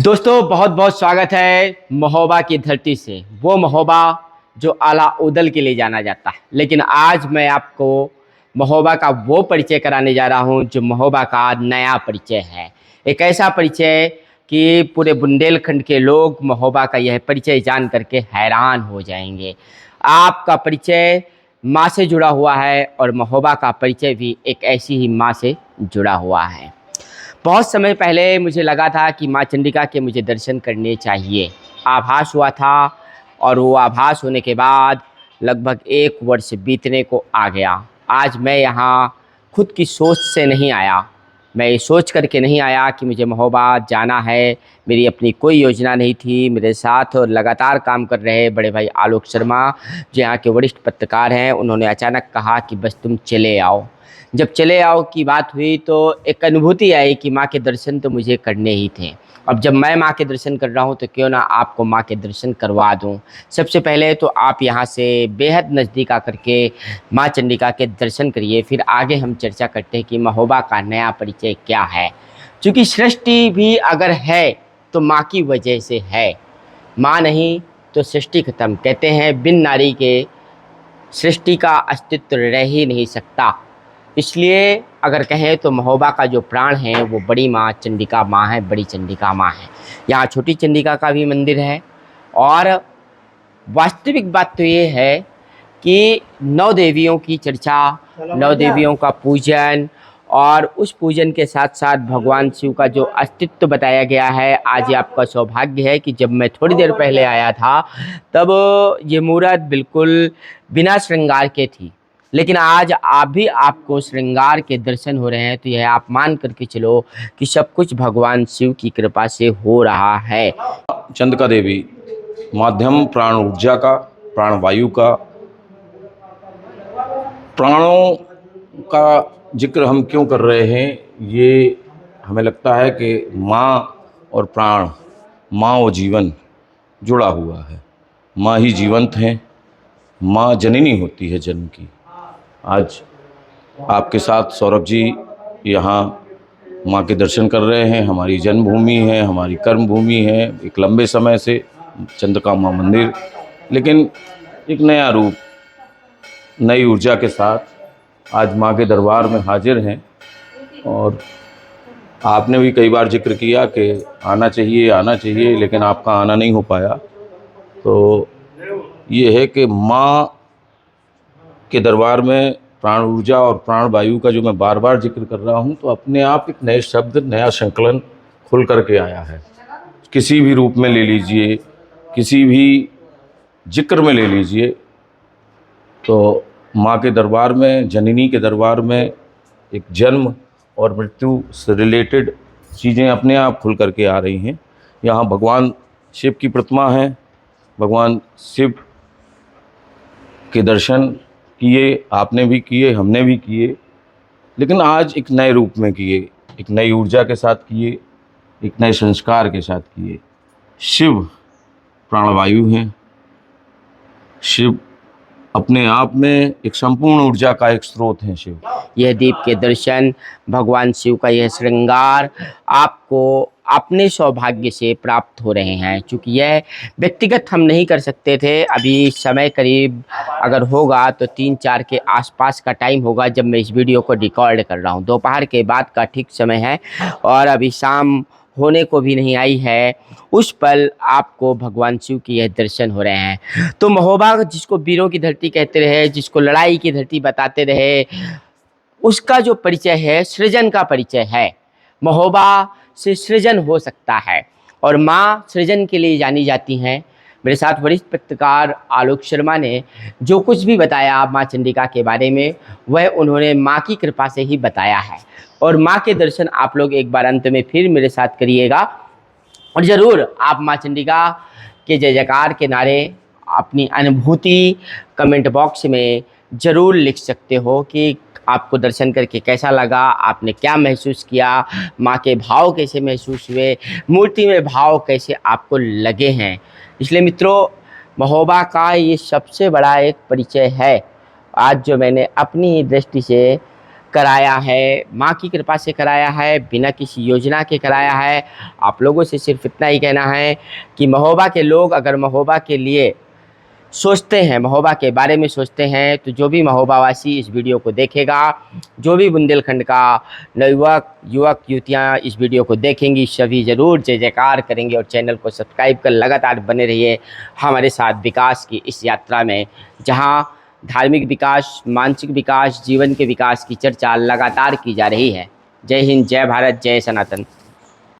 दोस्तों बहुत बहुत स्वागत है महोबा की धरती से। वो महोबा जो आला उदल के लिए जाना जाता है, लेकिन आज मैं आपको महोबा का वो परिचय कराने जा रहा हूँ जो महोबा का नया परिचय है। एक ऐसा परिचय कि पूरे बुंदेलखंड के लोग महोबा का यह परिचय जान करके हैरान हो जाएंगे। आपका परिचय माँ से जुड़ा हुआ है और महोबा का परिचय भी एक ऐसी ही माँ से जुड़ा हुआ है। बहुत समय पहले मुझे लगा था कि माँ चंडिका के मुझे दर्शन करने चाहिए। आभास हुआ था और वो आभास होने के बाद लगभग 1 वर्ष बीतने को आ गया। आज मैं यहाँ खुद की सोच से नहीं आया, मैं ये सोच करके नहीं आया कि मुझे महोबा जाना है। मेरी अपनी कोई योजना नहीं थी। मेरे साथ और लगातार काम कर रहे बड़े भाई आलोक शर्मा जो यहाँ के वरिष्ठ पत्रकार हैं, उन्होंने अचानक कहा कि बस तुम चले आओ। जब चले आओ की बात हुई तो एक अनुभूति आई कि माँ के दर्शन तो मुझे करने ही थे। अब जब मैं माँ के दर्शन कर रहा हूँ तो क्यों ना आपको माँ के दर्शन करवा दूँ। सबसे पहले तो आप यहाँ से बेहद नज़दीक आकर के माँ चंडिका के दर्शन करिए, फिर आगे हम चर्चा करते हैं कि महोबा का नया परिचय क्या है। क्योंकि सृष्टि भी अगर है तो माँ की वजह से है, माँ नहीं तो सृष्टि खत्म। कहते हैं बिन नारी के सृष्टि का अस्तित्व रह ही नहीं सकता। इसलिए अगर कहें तो महोबा का जो प्राण है वो बड़ी माँ चंडिका माँ है, बड़ी चंडिका माँ है। यहाँ छोटी चंडिका का भी मंदिर है। और वास्तविक बात तो ये है कि 9 देवियों की चर्चा, 9 देवियों का पूजन और उस पूजन के साथ साथ भगवान शिव का जो अस्तित्व बताया गया है। आज ये आपका सौभाग्य है कि जब मैं थोड़ी देर पहले आया था तब ये मूर्त बिल्कुल बिना श्रृंगार के थी, लेकिन आज आप भी आपको श्रृंगार के दर्शन हो रहे हैं। तो यह आप मान करके चलो कि सब कुछ भगवान शिव की कृपा से हो रहा है। चंडिका देवी माध्यम प्राण ऊर्जा का, प्राण वायु का, प्राणों का जिक्र हम क्यों कर रहे हैं, ये हमें लगता है कि माँ और प्राण, माँ और जीवन जुड़ा हुआ है। माँ ही जीवंत हैं, माँ जननी होती है जन्म की। आज आपके साथ सौरभ जी यहाँ माँ के दर्शन कर रहे हैं। हमारी जन्मभूमि है, हमारी कर्म भूमि है, एक लंबे समय से चंद्रिका माँ मंदिर, लेकिन एक नया रूप, नई ऊर्जा के साथ आज माँ के दरबार में हाजिर हैं। और आपने भी कई बार जिक्र किया कि आना चाहिए, लेकिन आपका आना नहीं हो पाया। तो ये है कि माँ के दरबार में प्राण ऊर्जा और प्राण वायु का जो मैं बार बार जिक्र कर रहा हूँ, तो अपने आप एक नए शब्द, नया संकलन खुल करके आया है। किसी भी रूप में ले लीजिए, किसी भी जिक्र में ले लीजिए, तो माँ के दरबार में, जननी के दरबार में एक जन्म और मृत्यु से रिलेटेड चीज़ें अपने आप खुल करके आ रही हैं। यहाँ भगवान शिव की प्रतिमा है, भगवान शिव के दर्शन किए, आपने भी किए, हमने भी किए, लेकिन आज एक नए रूप में किए, एक नई ऊर्जा के साथ किए, एक नए संस्कार के साथ किए। शिव प्राणवायु हैं, शिव अपने आप में एक संपूर्ण ऊर्जा का एक स्रोत है। शिव, यह दीप के दर्शन, भगवान शिव का यह श्रृंगार आपको अपने सौभाग्य से प्राप्त हो रहे हैं। क्योंकि यह व्यक्तिगत हम नहीं कर सकते थे। अभी समय करीब अगर होगा तो 3-4 के आसपास का टाइम होगा जब मैं इस वीडियो को रिकॉर्ड कर रहा हूँ। दोपहर के बाद का ठीक समय है और अभी शाम होने को भी नहीं आई है। उस पल आपको भगवान शिव की यह दर्शन हो रहे हैं। तो महोबा जिसको वीरों की धरती कहते रहे, जिसको लड़ाई की धरती बताते रहे, उसका जो परिचय है सृजन का परिचय है। महोबा से सृजन हो सकता है और माँ सृजन के लिए जानी जाती हैं। मेरे साथ वरिष्ठ पत्रकार आलोक शर्मा ने जो कुछ भी बताया माँ चंडिका के बारे में, वह उन्होंने माँ की कृपा से ही बताया है। और माँ के दर्शन आप लोग एक बार अंत में फिर मेरे साथ करिएगा और ज़रूर आप माँ चंडिका के जय जयकार के नारे, अपनी अनुभूति कमेंट बॉक्स में ज़रूर लिख सकते हो कि आपको दर्शन करके कैसा लगा, आपने क्या महसूस किया, माँ के भाव कैसे महसूस हुए, मूर्ति में भाव कैसे आपको लगे हैं। इसलिए मित्रों, महोबा का ये सबसे बड़ा एक परिचय है आज जो मैंने अपनी दृष्टि से कराया है, माँ की कृपा से कराया है, बिना किसी योजना के कराया है। आप लोगों से सिर्फ इतना ही कहना है कि महोबा के लोग अगर महोबा के लिए सोचते हैं, महोबा के बारे में सोचते हैं, तो जो भी महोबावासी इस वीडियो को देखेगा, जो भी बुंदेलखंड का नवयुवक युवक युवतियाँ इस वीडियो को देखेंगी, सभी ज़रूर जय जयकार करेंगे और चैनल को सब्सक्राइब कर लगातार बने रहिए हमारे साथ विकास की इस यात्रा में, जहां धार्मिक विकास, मानसिक विकास, जीवन के विकास की चर्चा लगातार की जा रही है। जय हिंद, जय भारत, जय सनातन।